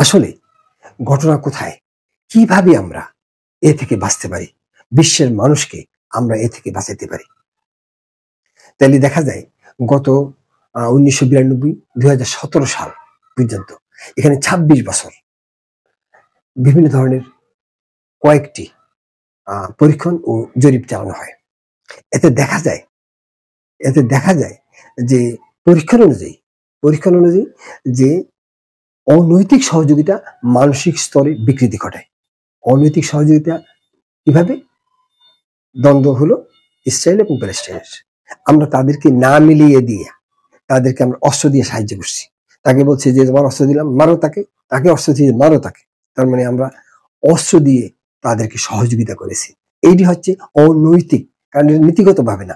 আসলে ঘটনা কোথায়? কিভাবে আমরা এ থেকে বাঁচতে পারি? বিশ্বের মানুষকে আমরা এ থেকে বাঁচাতে পারি? তাইলে দেখা যায় গত ১৯৯২, ২০১৭ সাল পর্যন্ত এখানে ২৬ বছর বিভিন্ন ধরনের কয়েকটি পরীক্ষণ ও জরিপ চালানো হয়। এতে দেখা যায় এতে দেখা যায় যে পরীক্ষণ অনুযায়ী যে অনৈতিক সহযোগিতা মানসিক স্তরে বিকৃতি ঘটায়। অনৈতিক সহযোগিতা কিভাবে? দ্বন্দ্ব হলো ইসরায়েল এবং প্যালেস্টাইনের। আমরা তাদেরকে না মিলিয়ে দিয়ে তাদেরকে আমরা অস্ত্র দিয়ে সাহায্য করছি। তাকে বলছি যে তোমার অস্ত্র দিলাম, মারো তাকে, তাকে অস্ত্র দিয়ে মারো তাকে। তার মানে আমরা অস্ত্র দিয়ে তাদেরকে সহযোগিতা করেছি। এইটি হচ্ছে অনৈতিক, কারণ এটা নীতিগতভাবে না।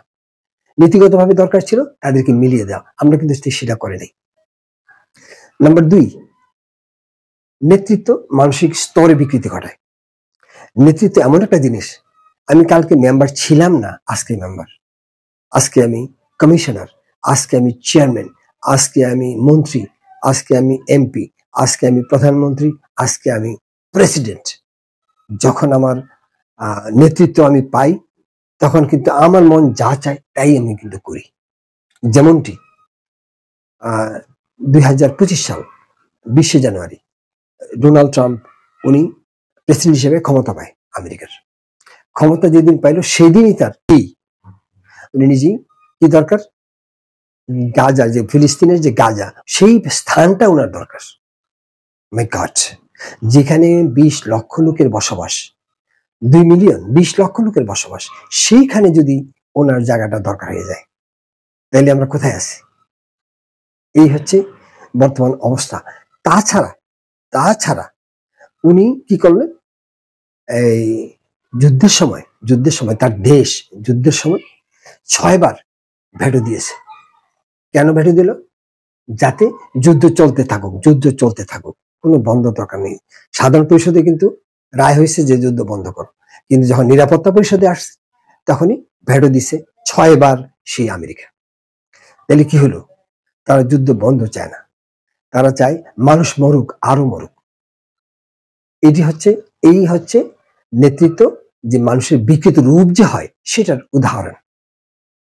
নীতিগতভাবে দরকার ছিল তাদেরকে মিলিয়ে দেওয়া, আমরা কিন্তু সেটা করে নাই। নাম্বার ২, নেতৃত্ব মানসিক স্তরে বিকৃতি ঘটায়। নেতৃত্ব এমন একটা জিনিস, আমি কালকে মেম্বার ছিলাম না, আজকে মেম্বার, আজকে আমি কমিশনার, আজকে আমি চেয়ারম্যান, আজকে আমি মন্ত্রী, আজকে আমি এমপি, আজকে আমি প্রধানমন্ত্রী, আজকে আমি প্রেসিডেন্ট। যখন আমার নেতৃত্ব আমি পাই, তখন কিন্তু আমার মন যা চায় তাই আমি কিন্তু করি। যেমনটি ২০২৫ সাল ২০শে জানুয়ারি ডোনাল্ড ট্রাম্প উনি প্রেসিডেন্ট হিসেবে ক্ষমতা পায় আমেরিকার। ক্ষমতা যেদিন পাইল সেদিনই তার উনি নিজেই কি দরকার, গাজা, যে ফিলিস্তিনের যে গাজা, সেই স্থানটা ওনার দরকার। মাই গড, যেখানে ২০ লক্ষ লোকের বসবাস, ২ মিলিয়ন ২০ লক্ষ লোকের বসবাস, সেইখানে যদি ওনার জায়গাটা দরকার হয়ে যায়, তাহলে আমরা কোথায় আছি? এই হচ্ছে বর্তমান অবস্থা। তাছাড়া উনি কি করলেন? এই যুদ্ধের সময় তার দেশ যুদ্ধের সময় ৬ বার ভেটো দিয়েছে। কেন ভেটো দিল? যাতে যুদ্ধ চলতে থাকুক, কোনো বন্ধ দরকার নেই। সাধারণ পরিষদে কিন্তু রায় হয়েছে যে যুদ্ধ বন্ধ করো, কিন্তু যখন নিরাপত্তা পরিষদে আসছে তখনই ভেটো দিছে ৬ বার সেই আমেরিকা। তাহলে কি হলো? তারা যুদ্ধ বন্ধ চায় না, তারা চায় মানুষ মরুক, আরো মরুক। এই হচ্ছে নেতৃত্ব, যে মানুষের বিকৃত রূপ যে হয় সেটার উদাহরণ।